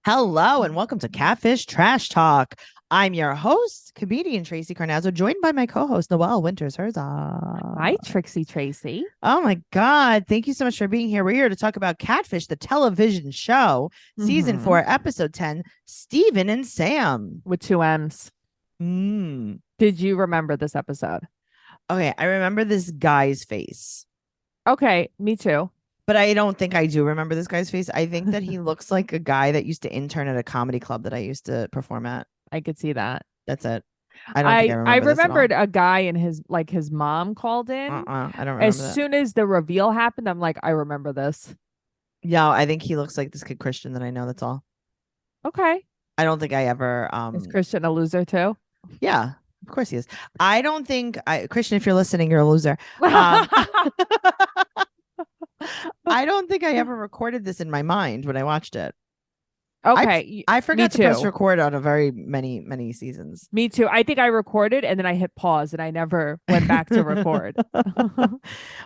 Hello and welcome to Catfish Trash Talk. I'm your host, comedian Tracey Carnazzo, joined by my co-host Noelle Winters. Hi, Trixie Tracy. Oh my God. Thank you so much for being here. We're here to talk about Catfish, the television show, season 4, episode 10, Steven and Samm. With two M's. Mm. Did you remember this episode? Okay, I remember this guy's face, Okay, me too. but I don't think I do remember this guy's face. I think that he looks like a guy that used to intern at a comedy club that I used to perform at. I could see that. That's it. I don't think I I remember this at all. remembered a guy and his mom called in. I don't As remember that. soon as the reveal happened, I'm like, I remember this. Yeah, I think he looks like this kid Christian that I know. That's all. Okay. I don't think I ever Is Christian a loser too? yeah, of course he is. I don't think Christian, if you're listening, you're a loser. I don't think I ever recorded this in my mind when I watched it. Okay. I forgot to press too. record on a very many seasons. Me too. I think I recorded and then I hit pause and I never went back to record.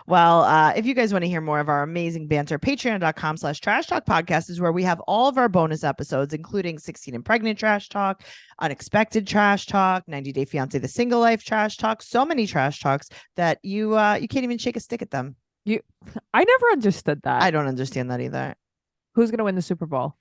Well, if you guys want to hear more of our amazing banter, patreon.com/trash talk podcast is where we have all of our bonus episodes, including 16 and pregnant trash talk, unexpected trash talk, 90 Day Fiance, the single life trash talk, so many trash talks that you can't even shake a stick at them. I never understood that. I don't understand that either. Who's gonna win the Super Bowl?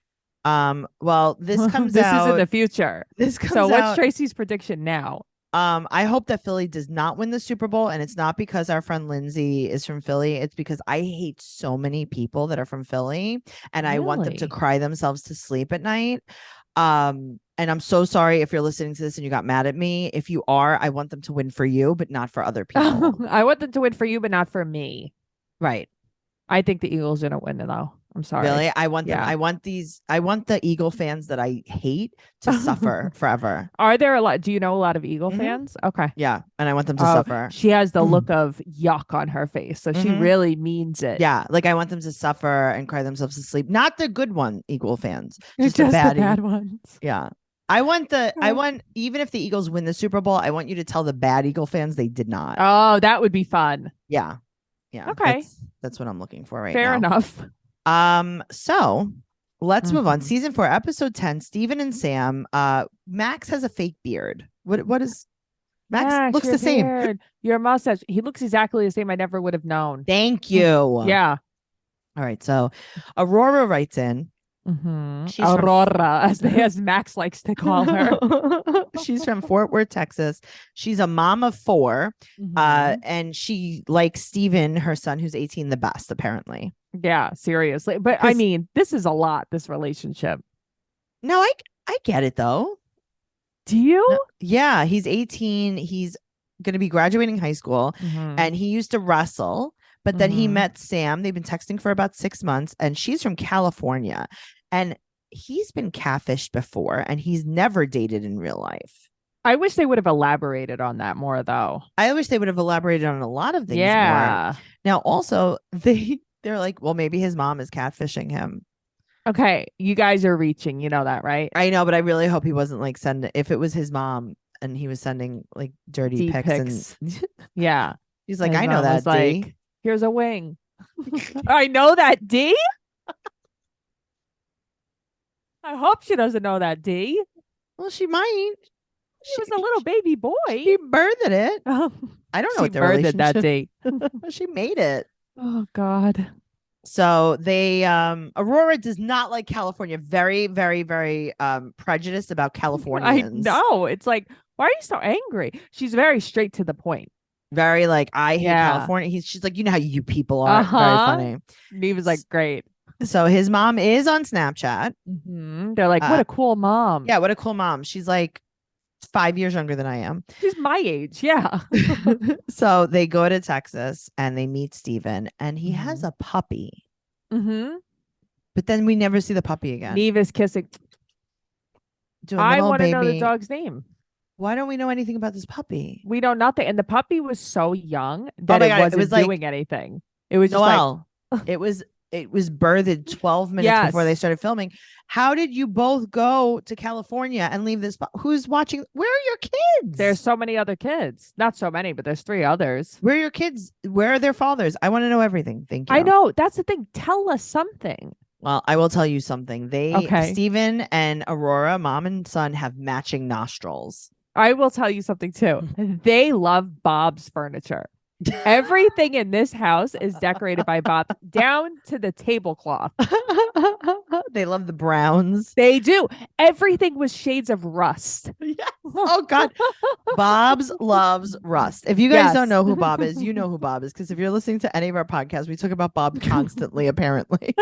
Well, this comes this out. is in the future. This comes so what's out. Tracy's prediction now? I hope that Philly does not win the Super Bowl, and it's not because our friend Lindsay is from Philly. It's because I hate so many people that are from Philly, and I want them to cry themselves to sleep at night. And I'm so sorry if you're listening to this and you got mad at me. If you are, I want them to win for you, but not for other people. I want them to win for you, but not for me. Right. I think the Eagles are gonna win though. I'm sorry. Really? I want them. I want the Eagle fans that I hate to suffer forever. Are there a lot? Do you know a lot of Eagle fans? Okay. Yeah. And I want them to suffer. She has the look of yuck on her face. So she really means it. Yeah. Like I want them to suffer and cry themselves to sleep. Not the good one, Eagle fans. Just the bad ones. Yeah. I want even if the Eagles win the Super Bowl, I want you to tell the bad Eagle fans they did not. Oh, that would be fun. Yeah. Yeah. Okay. That's what I'm looking for right now. Fair enough. So let's move on. Season 4, episode 10, Steven and Samm. Max has a fake beard. What is Max looks the same. Your mustache. He looks exactly the same. I never would have known. Thank you. Yeah. All right. So Aurora writes in. She's Aurora, as Max likes to call her. She's from Fort Worth, Texas. She's a mom of 4. And she likes Steven, her son, who's 18, the best, apparently. Yeah, seriously. But I mean, this is a lot, this relationship. No, I get it though. Do you? No, yeah, he's 18. He's going to be graduating high school, and he used to wrestle. But then he met Samm. They've been texting for about 6 months, and she's from California. And he's been catfished before, and he's never dated in real life. I wish they would have elaborated on that more, though. I wish they would have elaborated on a lot of things more. Now, also, they're like, well, maybe his mom is catfishing him. Okay, you guys are reaching. You know that, right? I know, but I really hope he wasn't like sending. If it was his mom and he was sending like dirty pics. And yeah. He's like, I know that, D. Like, here's a wing. I know that, D. I hope she doesn't know that, D. Well, she might. She was a little baby boy. She birthed it. I don't know what the relationship. That D. She made it. Oh God. So they Aurora does not like California. Very, very, very prejudiced about Californians. I know. It's like, why are you so angry? She's very straight to the point. Very like, I hate California. She's like, you know how you people are. Very funny. And he was like, great. So his mom is on Snapchat. They're like, what a cool mom. Yeah, what a cool mom. She's like 5 years younger than I am. She's my age. Yeah. So they go to Texas and they meet Steven, and he has a puppy. But then we never see the puppy again. Neve is kissing. I want to know the dog's name. Why don't we know anything about this puppy? We know nothing. And the puppy was so young that it wasn't doing anything. It was just Noelle, it was birthed 12 minutes before they started filming. How did you both go to California and leave this? Who's watching? Where are your kids? There's so many other kids. Not so many, but there's 3 others. Where are your kids? Where are their fathers? I want to know everything. Thank you. I know. That's the thing. Tell us something. Well, I will tell you something. Okay. Steven and Aurora, mom and son, have matching nostrils. I will tell you something too. They love Bob's furniture. Everything in this house is decorated by Bob, down to the tablecloth. They love the browns. They do. Everything was shades of rust. Yes. Oh God. Bob's loves rust. If you guys don't know who Bob is, you know who Bob is. Because if you're listening to any of our podcasts, we talk about Bob constantly, apparently.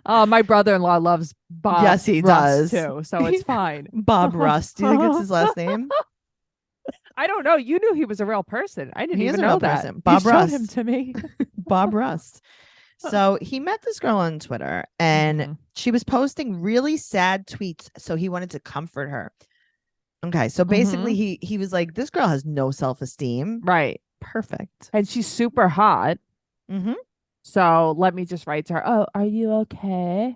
My brother-in-law loves Bob. Yes, he Rust does too, so it's fine. Bob Rust. Do you think it's his last name? I don't know. You knew he was a real person. I didn't even know that. Person. Bob you Rust. showed him to me. Bob Rust. So he met this girl on Twitter, and she was posting really sad tweets. So he wanted to comfort her. Okay, so basically he was like, this girl has no self-esteem. Right. Perfect. And she's super hot. So let me just write to her. Oh, are you okay?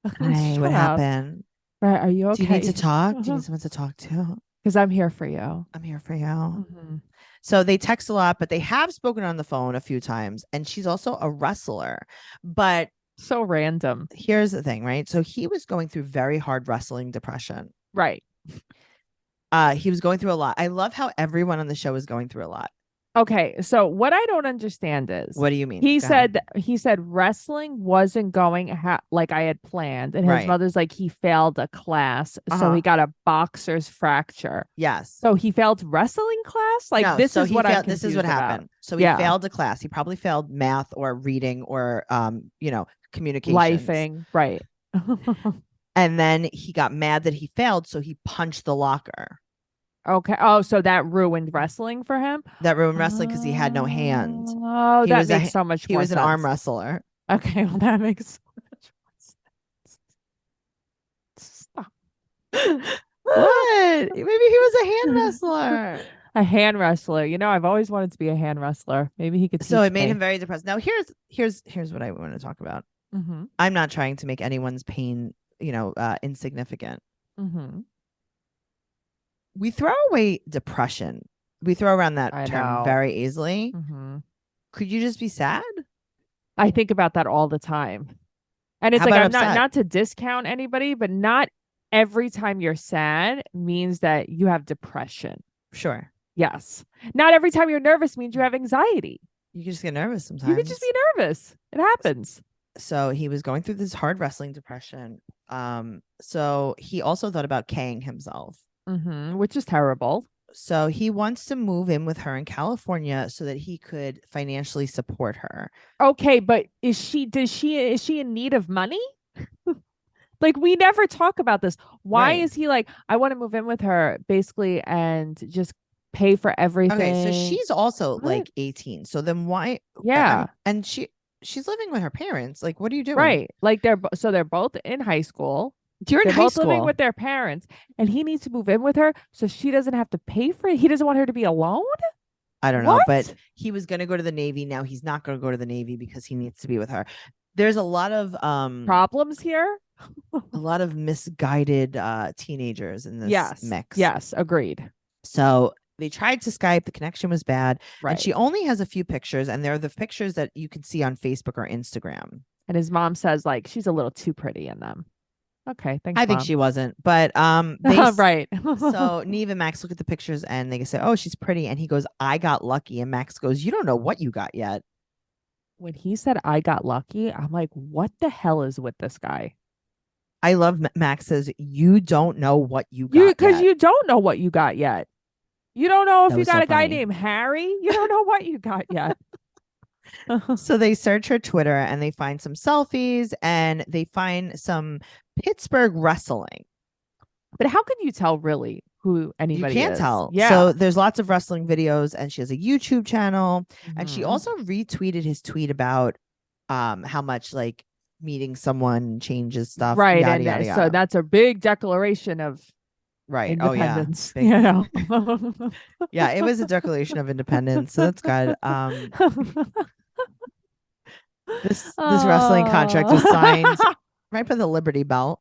Hi, what happened? Right, are you okay? Do you need to talk? Do you need someone to talk to? Because I'm here for you. I'm here for you. So they text a lot, but they have spoken on the phone a few times. And she's also a wrestler. But so random. Here's the thing, right? So he was going through very hard wrestling depression. Right. He was going through a lot. I love how everyone on the show is going through a lot. Okay, so what I don't understand is, what do you mean? He said wrestling wasn't going like I had planned, and his mother's like he failed a class, so he got a boxer's fracture. Yes. So he failed wrestling class. Like no, this is what I'm confused This is what happened. About. So he failed a class. He probably failed math or reading or communication. Lifing, right? And then he got mad that he failed, so he punched the locker. Okay. Oh, so that ruined wrestling for him? That ruined wrestling because he had no hand. Oh, that makes so much more sense. He was an arm wrestler. Okay, well, that makes so much more sense. Stop. What? Maybe he was a hand wrestler. A hand wrestler. You know, I've always wanted to be a hand wrestler. Maybe he could. So it made him very depressed. Now, here's what I want to talk about. I'm not trying to make anyone's pain, insignificant. We throw away depression. We throw around that term very easily. Could you just be sad? I think about that all the time. And it's like, I'm not to discount anybody, but not every time you're sad means that you have depression. Sure. Yes. Not every time you're nervous means you have anxiety. You can just get nervous sometimes. You could just be nervous. It happens. So he was going through this hard wrestling depression. So he also thought about K-ing himself. Which is terrible. So he wants to move in with her in California so that he could financially support her. Okay, but is she in need of money? Like, we never talk about this. Why is he like, I want to move in with her basically and just pay for everything? Okay, so she's also like 18. So then why? Yeah. And she's living with her parents. Like, what are you doing? Right. Like they're both in high school. They're both living with their parents, and he needs to move in with her so she doesn't have to pay for it. He doesn't want her to be alone. I don't know, but he was going to go to the Navy. Now he's not going to go to the Navy because he needs to be with her. There's a lot of problems here. A lot of misguided teenagers in this mix. Yes, agreed. So they tried to Skype. The connection was bad. Right. And she only has a few pictures, and they're the pictures that you can see on Facebook or Instagram. And his mom says, like, she's a little too pretty in them. Okay, thanks. I think she wasn't, but right. So Neve and Max look at the pictures and they say, "Oh, she's pretty," and he goes, "I got lucky," and Max goes, "You don't know what you got yet." When he said, "I got lucky," I'm like, "What the hell is with this guy?" I love Max says, "You don't know what you got because you don't know what you got yet. You don't know if you got so a guy named Harry. You don't know what you got yet." So they search her Twitter and they find some selfies and they find some Pittsburgh wrestling. But how can you tell really who anybody is? You can't tell. Yeah. So there's lots of wrestling videos and she has a YouTube channel. And she also retweeted his tweet about how much like meeting someone changes stuff. Right. Yada, and yada, yada. So that's a big declaration of independence. Oh, yeah. Big... Yeah, it was a declaration of independence. So that's good. This wrestling contract was signed right by the Liberty Belt.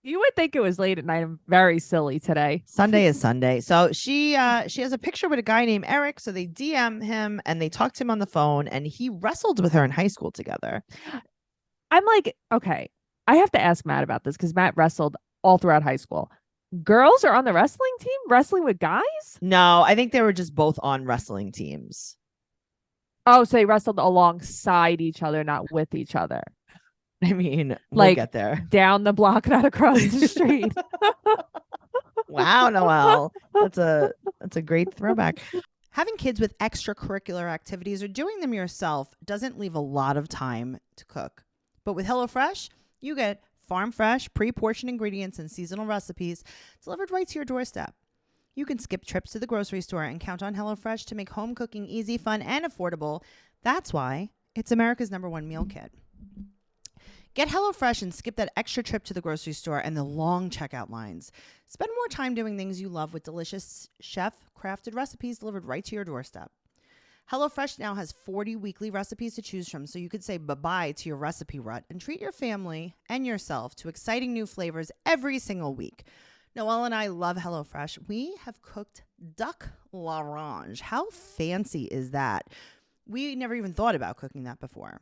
You would think it was late at night. I'm very silly today. Sunday is Sunday. So she has a picture with a guy named Eric. So they DM him and they talked to him on the phone and he wrestled with her in high school together. I'm like, okay, I have to ask Matt about this because Matt wrestled all throughout high school. Girls are on the wrestling team wrestling with guys? No, I think they were just both on wrestling teams. Oh, so they wrestled alongside each other, not with each other. I mean, we'll like get there. Down the block, not across the street. Wow, Noelle. That's a great throwback. Having kids with extracurricular activities or doing them yourself doesn't leave a lot of time to cook. But with HelloFresh, you get farm fresh, pre-portioned ingredients and seasonal recipes delivered right to your doorstep. You can skip trips to the grocery store and count on HelloFresh to make home cooking easy, fun, and affordable. That's why it's America's #1 meal kit. Get HelloFresh and skip that extra trip to the grocery store and the long checkout lines. Spend more time doing things you love with delicious chef-crafted recipes delivered right to your doorstep. HelloFresh now has 40 weekly recipes to choose from, so you could say bye-bye to your recipe rut and treat your family and yourself to exciting new flavors every single week. Noelle and I love HelloFresh. We have cooked duck l'orange. How fancy is that? We never even thought about cooking that before.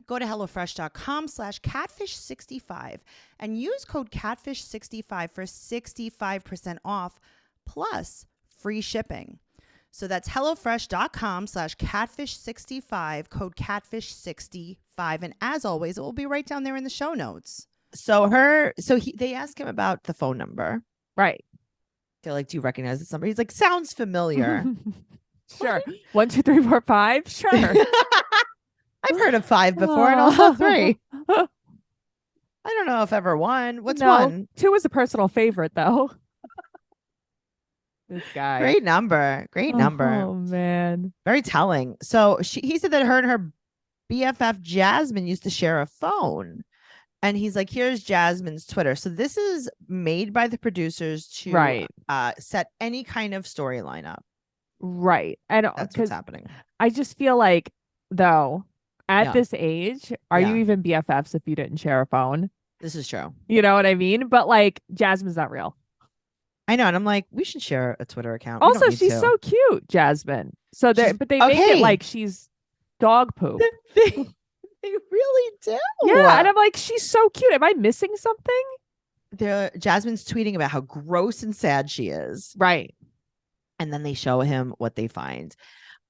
Go to HelloFresh.com/catfish65 and use code catfish65 for 65% off plus free shipping. So that's HelloFresh.com/catfish65, code catfish65. And as always, it will be right down there in the show notes. They ask him about the phone number. Right. They're like, do you recognize this number? He's like, sounds familiar. Sure. 1, 2, 3, 4, 5. Sure. I've heard of 5 before and also 3. I don't know if ever 1. What's 1? 2 is a personal favorite, though. This guy. Great number. Oh, man. Very telling. So he said that her and her BFF Jasmine used to share a phone. And he's like, here's Jasmine's Twitter. So this is made by the producers to set any kind of storyline up. Right. And that's what's happening. I just feel like, though, at this age, are you even BFFs if you didn't share a phone? This is true. You know what I mean? But like, Jasmine's not real. I know. And I'm like, we should share a Twitter account. Also, she's so cute, Jasmine. So they make it like she's dog poop. They really do. Yeah. And I'm like, she's so cute. Am I missing something? Jasmine's tweeting about how gross and sad she is. Right. And then they show him what they find.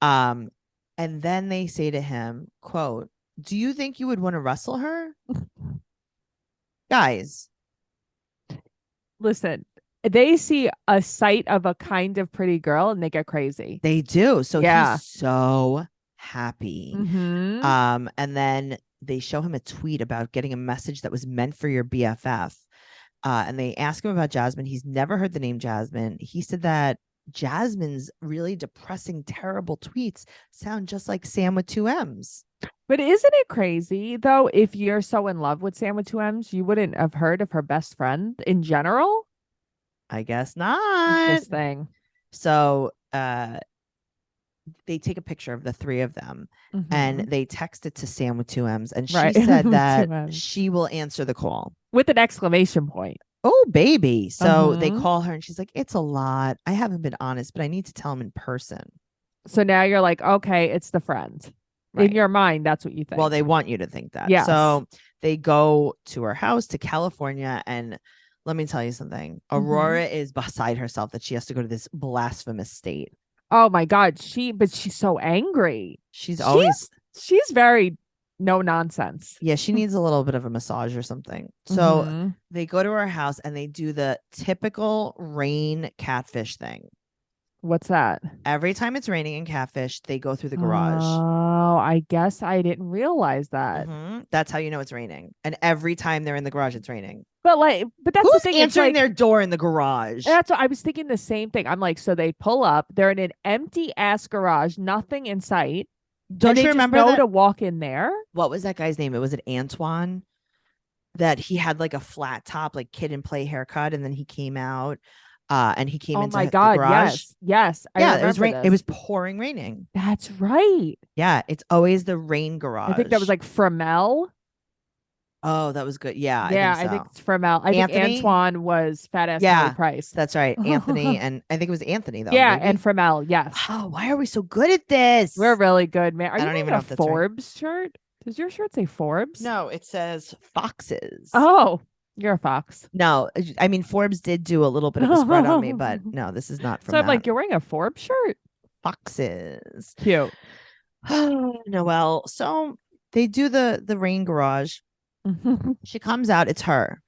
And then they say to him, quote, do you think you would want to wrestle her? Guys. Listen, they see a sight of a kind of pretty girl and they get crazy. They do. So he's so happy. Mm-hmm. And then they show him a tweet about getting a message that was meant for your BFF. And they ask him about Jasmine. He's never heard the name Jasmine. He said that Jasmine's really depressing, terrible tweets sound just like Samm with 2 M's. But isn't it crazy, though, if you're so in love with Samm with 2 M's, you wouldn't have heard of her best friend in general? I guess not. This thing. So they take a picture of the 3 of them and they text it to Samm with 2 M's. And she said that she will answer the call. With an exclamation point. Oh, baby. So they call her and she's like, it's a lot. I haven't been honest, but I need to tell him in person. So now you're like, okay, it's the friend. Right. In your mind, that's what you think. Well, they want you to think that. Yes. So they go to her house to California. And let me tell you something. Aurora is beside herself that she has to go to this blasphemous state. Oh, my God. But she's so angry. She's very no nonsense. Yeah, she needs a little bit of a massage or something. So they go to her house and they do the typical rain catfish thing. What's that? Every time it's raining in Catfish, they go through the garage. Oh, I guess I didn't realize that. That's how you know it's raining. And every time they're in the garage, it's raining. But that's who's the thing. Answering their door in the garage. That's what I was thinking. The same thing. I'm like, so they pull up. They're in an empty ass garage, nothing in sight. Don't you remember to walk in there? What was that guy's name? Was it Antoine? That he had like a flat top, like kid and play haircut, and then he came out. And he came into the garage. Yes. It was rain. It was pouring raining. That's right. Yeah, it's always the rain garage. I think that was like Fromel. Oh, that was good. Yeah, I think it's Fromel. I think Antoine was fat ass Price. That's right, Anthony, and I think it was Anthony though. Yeah, maybe? And Fromel. Yes. Oh, why are we so good at this? We're really good, man. I don't even know if that's Forbes shirt Does your shirt say Forbes? No, it says Foxes. Oh, you're a fox. No, I mean Forbes did do a little bit of a spread on me, but no, this is not So from I'm that. like, you're wearing a Forbes shirt? Foxes. Cute. Noelle. So they do the rain garage. She comes out, it's her.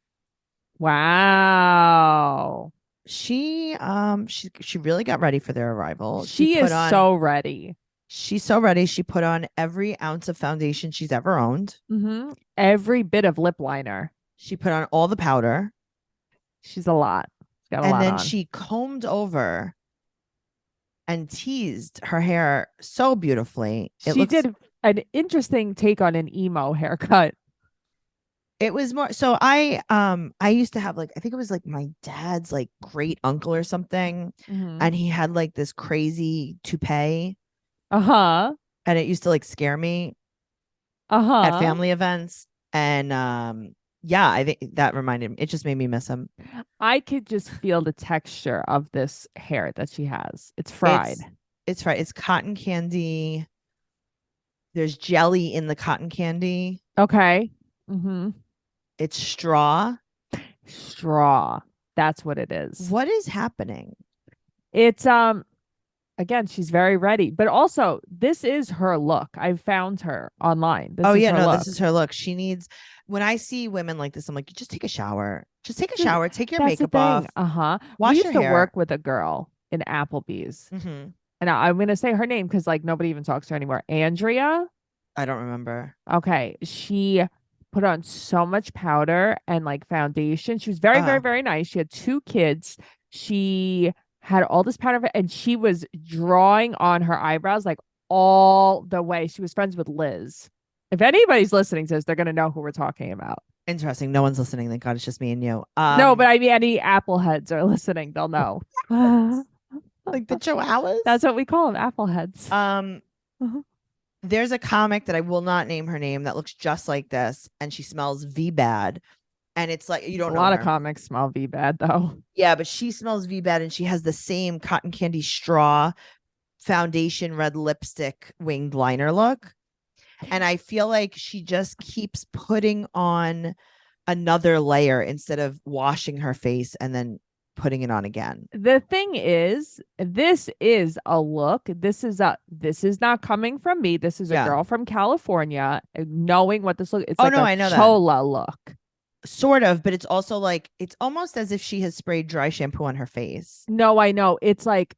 Wow. She really got ready for their arrival. She is so ready. She's so ready. She put on every ounce of foundation she's ever owned. Every bit of lip liner. She put on all the powder. She's a lot. She's got a and lot then on. She combed over and teased her hair so beautifully. She did an interesting take on an emo haircut. It was more so I used to have like I think it was like my dad's like great uncle or something, and he had like this crazy toupee. And it used to like scare me at family events. And yeah, I think that reminded me. It just made me miss him. I could just feel the texture of this hair that she has. It's fried. It's fried. It's cotton candy. There's jelly in the cotton candy. Okay. It's straw. Straw. That's what it is. What is happening? It's again, she's very ready. But also, this is her look. I found her online. This is her look. This is her look. She needs when I see women like this, I'm like, just take a shower. Just take a shower. Take your makeup off. Wash your hair. We used to work with a girl in Applebee's. And I'm gonna say her name because like nobody even talks to her anymore. Andrea. I don't remember. Okay. She put on so much powder and like foundation. She was very, very, very nice. She had 2 kids. She had all this powder and she was drawing on her eyebrows like all the way. She was friends with Liz. If anybody's listening to this, they're going to know who we're talking about. Interesting. No one's listening. Thank God. It's just me and you. No, but I mean, any Appleheads are listening. They'll know. Like the Chihuahuas? That's what we call them, Appleheads. There's a comic that I will not name her name that looks just like this, and she smells V bad. And it's like you don't know. A lot of comics smell V bad though. Yeah, but she smells V bad, and she has the same cotton candy straw foundation, red lipstick, winged liner look. And I feel like she just keeps putting on another layer instead of washing her face and then putting it on again. The thing is, this is a look. This is not coming from me. This is a girl from California knowing what this look. It's like I know chola look. Sort of, but it's also like it's almost as if she has sprayed dry shampoo on her face. No, I know. It's like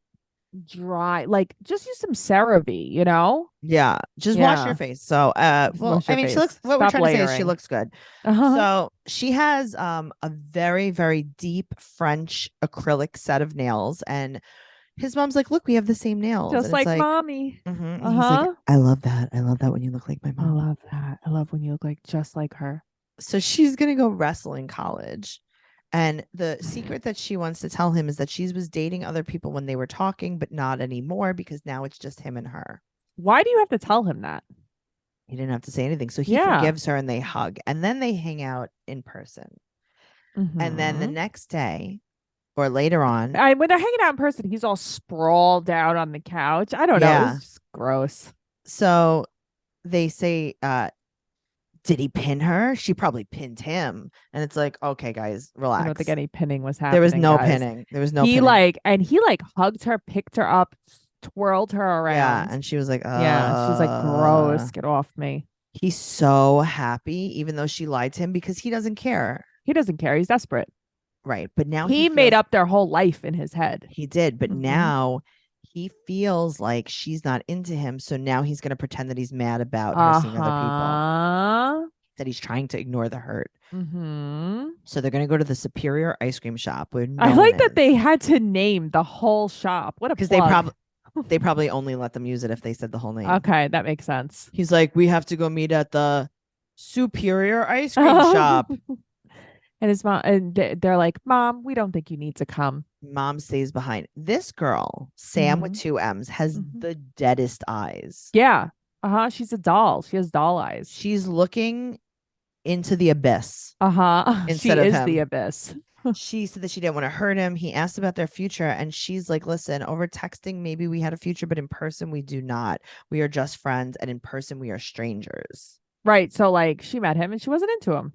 dry, like just use some CeraVe, you know? Yeah, just wash your face. So well, I mean, she looks what we're trying to say is she looks good. So she has a very, very deep French acrylic set of nails, and his mom's like, look, we have the same nails. Just like mommy. He's like, I love that. I love that when you look like my mom. I love that. I love when you look like just like her. So she's gonna go wrestle in college. And the secret that she wants to tell him is that she was dating other people when they were talking, but not anymore because now it's just him and her. Why do you have to tell him that? He didn't have to say anything. So he forgives her and they hug. And then they hang out in person. And then the next day or later on. When they're hanging out in person, he's all sprawled out on the couch. I don't know. It's just gross. So they say, did he pin her? She probably pinned him. And it's like, okay, guys, relax. I don't think any pinning was happening. There was no pinning. There was no pinning. He hugged her, picked her up, twirled her around. Yeah. And she was like, yeah. She was like, gross. Get off me. He's so happy, even though she lied to him, because he doesn't care. He doesn't care. He's desperate. Right. But now he made up their whole life in his head. He did. But now he feels like she's not into him. So now he's going to pretend that he's mad about her seeing other people. That he's trying to ignore the hurt. So they're going to go to the Superior ice cream shop. Where I like that they had to name the whole shop. What a because they probably only let them use it if they said the whole name. Okay, that makes sense. He's like, we have to go meet at the Superior ice cream shop. And his mom, and they're like, Mom, we don't think you need to come. Mom stays behind. This girl, Samm with 2 M's, has the deadest eyes. Yeah. She's a doll. She has doll eyes. She's looking into the abyss. Instead of him. The abyss. She said that she didn't want to hurt him. He asked about their future, and she's like, listen, over texting, maybe we had a future, but in person, we do not. We are just friends, and in person, we are strangers. Right. So like she met him and she wasn't into him.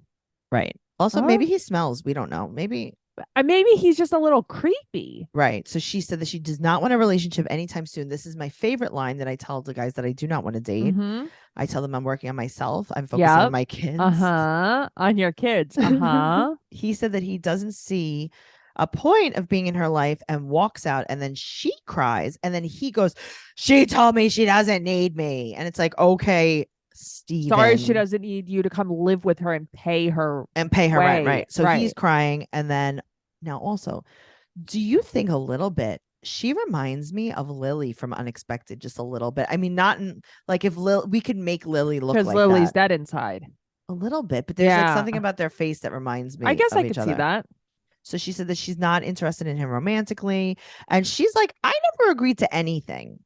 Right. Also, maybe Oh. he smells. We don't know. Maybe. Maybe he's just a little creepy. Right. So she said that she does not want a relationship anytime soon. This is my favorite line that I tell the guys that I do not want to date. Mm-hmm. I tell them I'm working on myself. I'm focusing on Yep. my kids. Uh-huh. On your kids. Uh-huh. He said that he doesn't see a point of being in her life and walks out, and then she cries, and then he goes, she told me she doesn't need me. And it's like, okay, Sorry she Steven. doesn't need you to come live with her and pay her And pay her rent, way. right? So he's Right. crying, and then now also, do you think a little bit she reminds me of Lily from Unexpected just a little bit? I mean, not in like if we could make Lily look Because like Lily's that dead inside. a little bit, but there's like Yeah. something about their face that reminds I me guess of I each could see other. that. So she said that she's not interested in him romantically, and she's like, I never agreed to anything.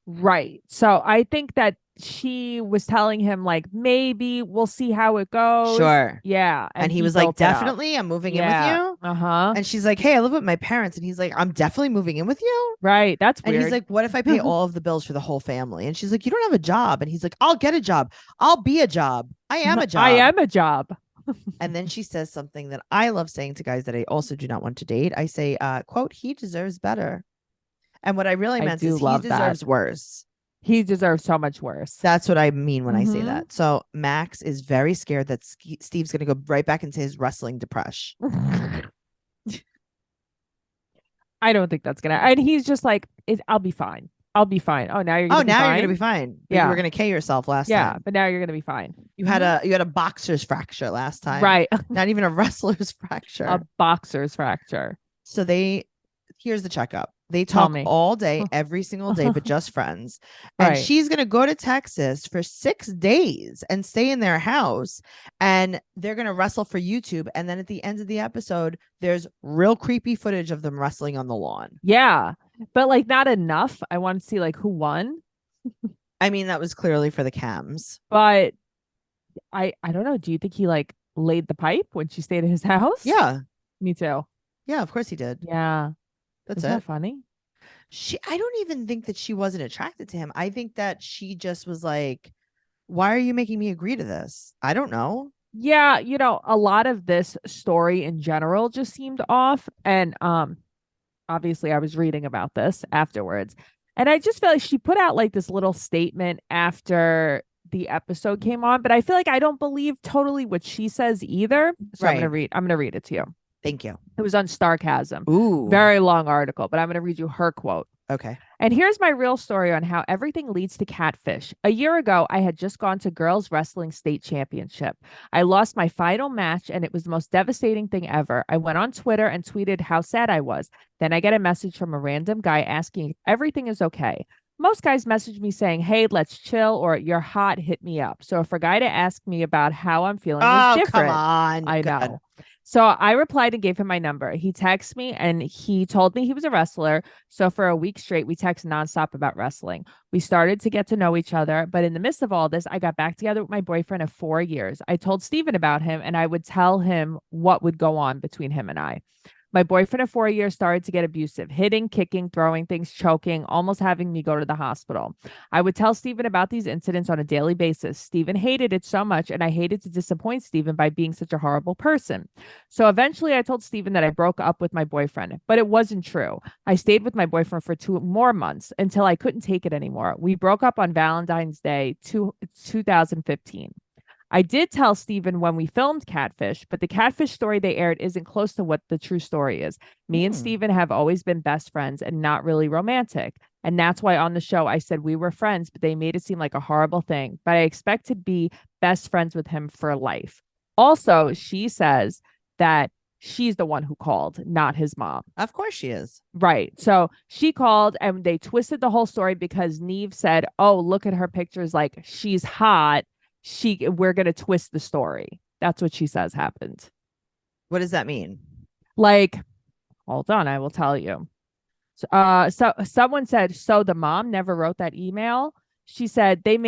Right. So I think that she was telling him like maybe we'll see how it goes. Sure. Yeah. And And he he was like, built it up. definitely, I'm moving in with Yeah. you. Uh-huh. And she's like, hey, I live with my parents. And he's like, I'm definitely moving in with you. Right. That's And he's weird. like, what if I pay all of the bills for the whole family? And she's like, you don't have a job. And he's like, I'll get a job. I'll be a job. I am a I job. am a job. And then she says something that I love saying to guys that I also do not want to date. I say, quote, he deserves better. And what I really I meant do is he love that. deserves worse. He deserves so much worse. That's what I mean when I say Mhm. that. So Max is very scared that Steve's going to go right back into his wrestling depression. I don't think that's gonna. And he's just like, I'll be fine. I'll be fine. Oh, now you're Oh, gonna be now you're fine. going to be fine. But you Yeah. were going to K yourself last Yeah, time. but now you're gonna be fine. You had a boxer's fracture last time. Right. Not even a wrestler's fracture. A boxer's fracture. So here's the checkup. They Tell talk me. all day, every single day, but just friends. And Right. she's going to go to Texas for 6 days and stay in their house. And they're going to wrestle for YouTube. And then at the end of the episode, there's real creepy footage of them wrestling on the lawn. Yeah. But like not enough. I want to see like who won. I mean, that was clearly for the cams. But I don't know. Do you think he like laid the pipe when she stayed at his house? Yeah. Me too. Yeah, of course he did. Yeah. That's Isn't it. that funny? I don't even think that she wasn't attracted to him. I think that she just was like, why are you making me agree to this? I don't know. Yeah, a lot of this story in general just seemed off. And obviously I was reading about this afterwards. And I just feel like she put out like this little statement after the episode came on, but I feel like I don't believe totally what she says either. So Right. I'm gonna read it to you. Thank you. It was on Starcasm. Ooh. Very long article, but I'm going to read you her quote. Okay. And here's my real story on how everything leads to catfish. A year ago, I had just gone to girls wrestling state championship. I lost my final match and it was the most devastating thing ever. I went on Twitter and tweeted how sad I was. Then I get a message from a random guy asking if everything is okay. Most guys message me saying, hey, let's chill, or you're hot, hit me up. So for a guy to ask me about how I'm feeling was different. Come on. I know. So I replied and gave him my number. He texted me and he told me he was a wrestler. So for a week straight, we texted nonstop about wrestling. We started to get to know each other. But in the midst of all this, I got back together with my boyfriend of 4 years. I told Steven about him and I would tell him what would go on between him and I. My boyfriend of 4 years started to get abusive, hitting, kicking, throwing things, choking, almost having me go to the hospital. I would tell Steven about these incidents on a daily basis. Steven hated it so much, and I hated to disappoint Steven by being such a horrible person. So eventually I told Steven that I broke up with my boyfriend, but it wasn't true. I stayed with my boyfriend for 2 more months until I couldn't take it anymore. We broke up on Valentine's Day 2015. I did tell Steven when we filmed Catfish, but the Catfish story they aired isn't close to what the true story is. Me and Steven have always been best friends and not really romantic. And that's why on the show I said we were friends, but they made it seem like a horrible thing. But I expect to be best friends with him for life. Also, she says that she's the one who called, not his mom. Of course she is. Right. So she called and they twisted the whole story because Neve said, oh, look at her pictures, like she's hot. We're gonna twist the story. That's what she says happened. What does that mean? Like, hold on, I will tell you. So someone said, so the mom never wrote that email. She said they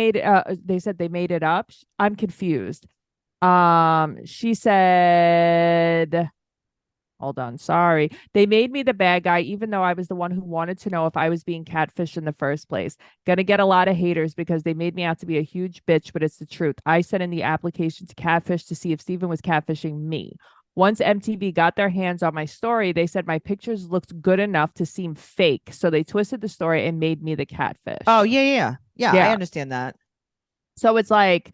said they made it up. I'm confused. She said, Hold on. Sorry. They made me the bad guy, even though I was the one who wanted to know if I was being catfished in the first place. Gonna get a lot of haters because they made me out to be a huge bitch, but it's the truth. I sent in the application to catfish to see if Steven was catfishing me. Once MTV got their hands on my story, they said my pictures looked good enough to seem fake. So they twisted the story and made me the catfish. Oh, yeah. I Yeah. understand that. So it's like,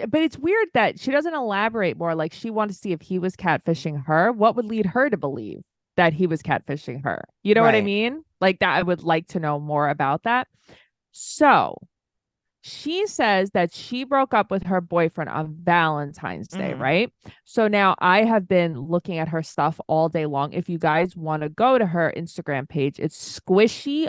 but it's weird that she doesn't elaborate more. Like she wanted to see if he was catfishing her. What would lead her to believe that he was catfishing her? You know what I Right. mean? Like that, I would like to know more about that. So she says that she broke up with her boyfriend on Valentine's Day, right? So now I have been looking at her stuff all day long. If you guys want to go to her Instagram page, it's squishy_Samm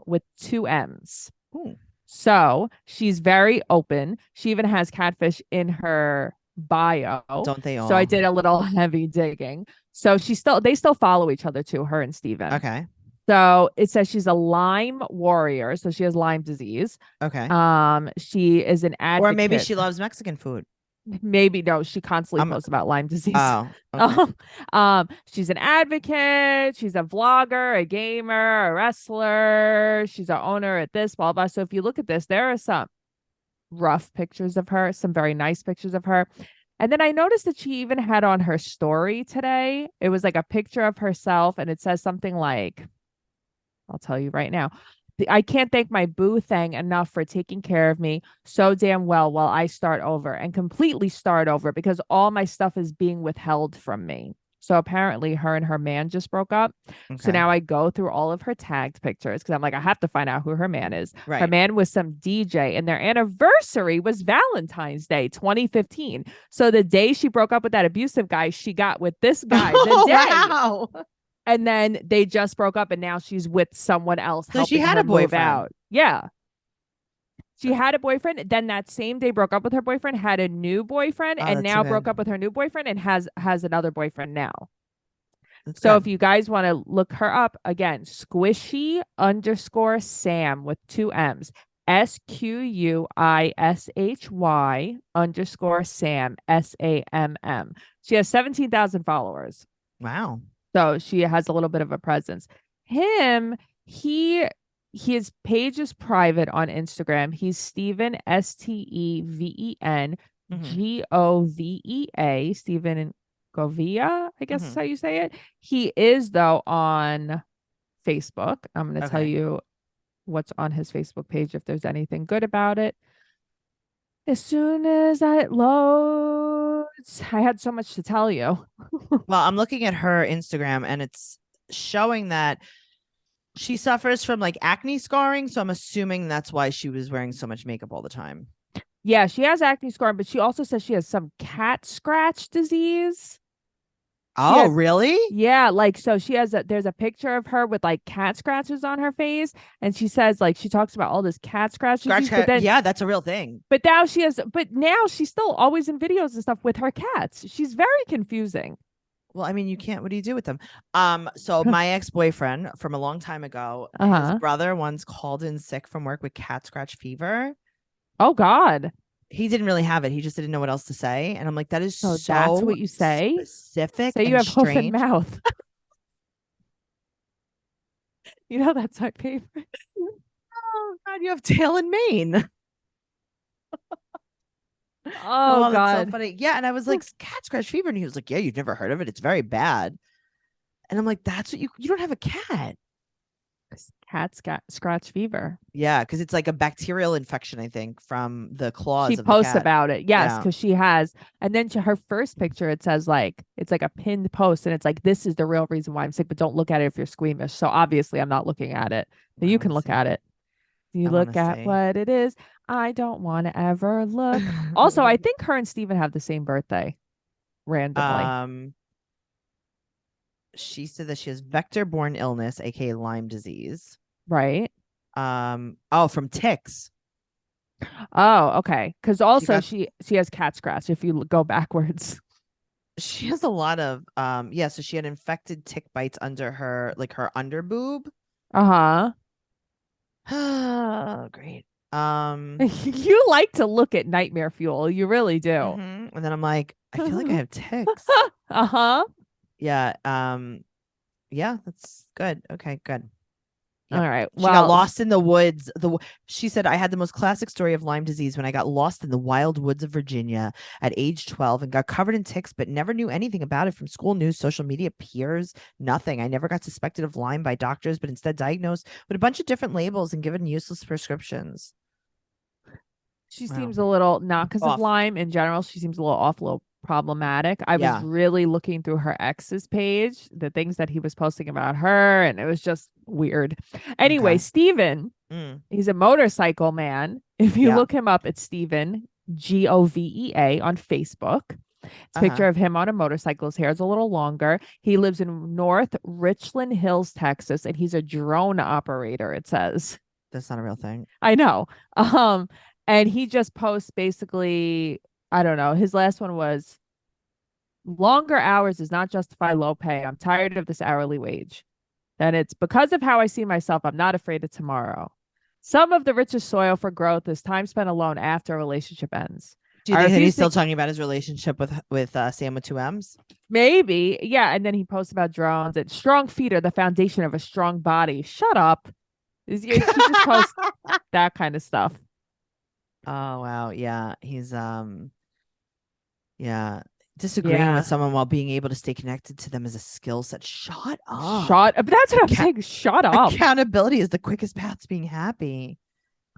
with 2 M's. Ooh. So she's very open. She even has catfish in her bio. Don't they all? So I did a little heavy digging. So they still follow each other too, her and Steven. Okay. So it says she's a Lyme warrior. So she has Lyme disease. Okay. She is an advocate. Or maybe she loves Mexican food. Maybe no, she constantly posts about Lyme disease. Oh, okay. She's an advocate, she's a vlogger, a gamer, a wrestler, she's an owner at this, blah blah. So if you look at this, there are some rough pictures of her, some very nice pictures of her. And then I noticed that she even had on her story today. It was like a picture of herself, and it says something like, I'll tell you right now. I can't thank my boo thing enough for taking care of me so damn well while I start over and completely start over because all my stuff is being withheld from me. So apparently her and her man just broke up. Okay. So now I go through all of her tagged pictures because I'm like, I have to find out who her man is. Right. Her man was some DJ and their anniversary was Valentine's Day 2015. So the day she broke up with that abusive guy, she got with this guy the day. Wow. And then they just broke up and now she's with someone else. So she had a boyfriend. Out. Yeah. She had a boyfriend. Then that same day broke up with her boyfriend, had a new boyfriend, and now broke up with her new boyfriend and has another boyfriend now. So if you guys want to look her up again, squishy_Samm with 2 M's. SQUISHY_Samm SAMM. She has 17,000 followers. Wow. So she has a little bit of a presence. His page is private on Instagram. He's Steven STEVEN GOVEA. Steven Govea, I guess is how you say it. He is though on Facebook. I'm going to tell you what's on his Facebook page if there's anything good about it. As soon as that loads, I had so much to tell you. Well, I'm looking at her Instagram and it's showing that she suffers from like acne scarring. So I'm assuming that's why she was wearing so much makeup all the time. Yeah, she has acne scarring, but she also says she has some cat scratch disease. Oh, really? Yeah, like so there's a picture of her with like cat scratches on her face, and she says like she talks about all this cat scratches. Yeah, that's a real thing. But now she's still always in videos and stuff with her cats. She's very confusing. Well, I mean, you can't. What do you do with them? So my ex-boyfriend from a long time ago, his brother once called in sick from work with cat scratch fever. Oh God. He didn't really have it. He just didn't know what else to say. And I'm like, that is so that's what you say? Specific. Say you have strange. Hoof and mouth. You know, that's my favorite. Oh God, you have tail and mane. Oh God. That's so funny. Yeah. And I was like, cat scratch fever. And he was like, yeah, you've never heard of it. It's very bad. And I'm like, that's what you don't have a cat. Cat scratch fever. Yeah, because it's like a bacterial infection, I think, from the claws. She posts about it. Yes, because she has. And then to her first picture, it says like it's like a pinned post, and it's like this is the real reason why I'm sick, but don't look at it if you're squeamish. So obviously, I'm not looking at it. But you can look at it. You look at what it is. I don't want to ever look. Also, I think her and Steven have the same birthday. Randomly. She said that she has vector-borne illness, aka Lyme disease. Right. From ticks. Oh, okay. Because also she has cat scratch if you go backwards. She has a lot of so she had infected tick bites under her, like her under boob. Oh, great. You like to look at nightmare fuel. You really do. And then I'm like, I feel like I have ticks. Yeah. Yeah, that's good. Okay, good. All Yep. right. She got Well, lost in the woods. She said, I had the most classic story of Lyme disease when I got lost in the wild woods of Virginia at age 12 and got covered in ticks, but never knew anything about it from school news, social media, peers, nothing. I never got suspected of Lyme by doctors, but instead diagnosed with a bunch of different labels and given useless prescriptions. she Wow. seems a little, not because of Off. Lyme in general, she seems a little off, a little problematic. I was Yeah. really looking through her ex's page, the things that he was posting about her, and it was just weird. Anyway, Okay. Steven, Mm. he's a motorcycle man. If you Yeah. look him up, it's Steven, Govea on Facebook. It's a Uh-huh. picture of him on a motorcycle. His hair is a little longer. He lives in North Richland Hills, Texas, and he's a drone operator, it says. That's not a real thing. I know. Um, and he just posts basically, I don't know. His last one was longer hours does not justify low pay. I'm tired of this hourly wage. Then it's because of how I see myself, I'm not afraid of tomorrow. Some of the richest soil for growth is time spent alone after a relationship ends. Do you I think that refuse he's to still talking about his relationship with Sam with two M's? maybe, yeah. And then he posts about drones and strong feet are the foundation of a strong body. Shut up. He just posts that kind of stuff. Oh wow. Yeah. He's yeah. Disagreeing with Yeah. someone while being able to stay connected to them is a skill set. Shut up. Shut up. That's what I'm saying. Shut up. Accountability is the quickest path to being happy.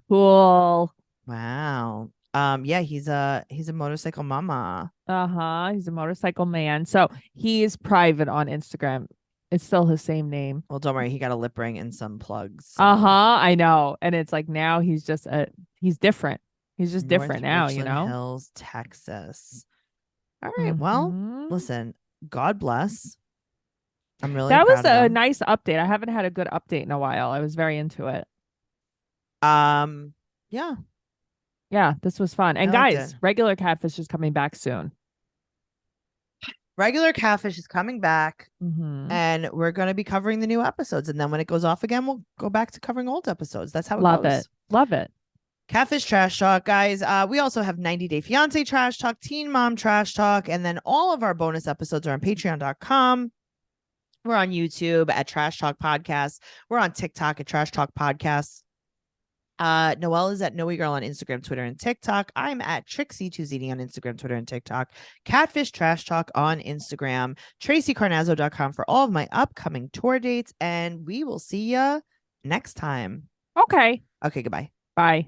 Cool. Wow. Yeah, he's a motorcycle mama. Uh-huh. He's a motorcycle man. So he is private on Instagram. It's still his same name. Well, don't worry, he got a lip ring and some plugs. Uh-huh. So I know. And it's like now he's just he's different. He's just North different now, you Richland know? Hills, Texas. All right. Well, Hmm. listen, God bless. I'm really That was proud of a them. nice update. I haven't had a good update in a while. I was very into it. Um, yeah, Yeah, this was fun. I And liked it. guys, regular catfish is coming back soon. Regular Catfish is coming back, Hmm. and we're going to be covering the new episodes. And then when it goes off again, we'll go back to covering old episodes. That's how it Love it. goes. Love it. Catfish Trash Talk, guys. We also have 90 Day Fiance Trash Talk, Teen Mom Trash Talk, and then all of our bonus episodes are on patreon.com. We're on YouTube at Trash Talk Podcast. We're on TikTok at Trash Talk Podcast. Noelle is at Noe Girl on Instagram, Twitter, and TikTok. I'm at Trixie2ZD on Instagram, Twitter, and TikTok. Catfish Trash Talk on Instagram. TraceyCarnazzo.com for all of my upcoming tour dates. And we will see you next time. Okay. Okay, goodbye. Bye.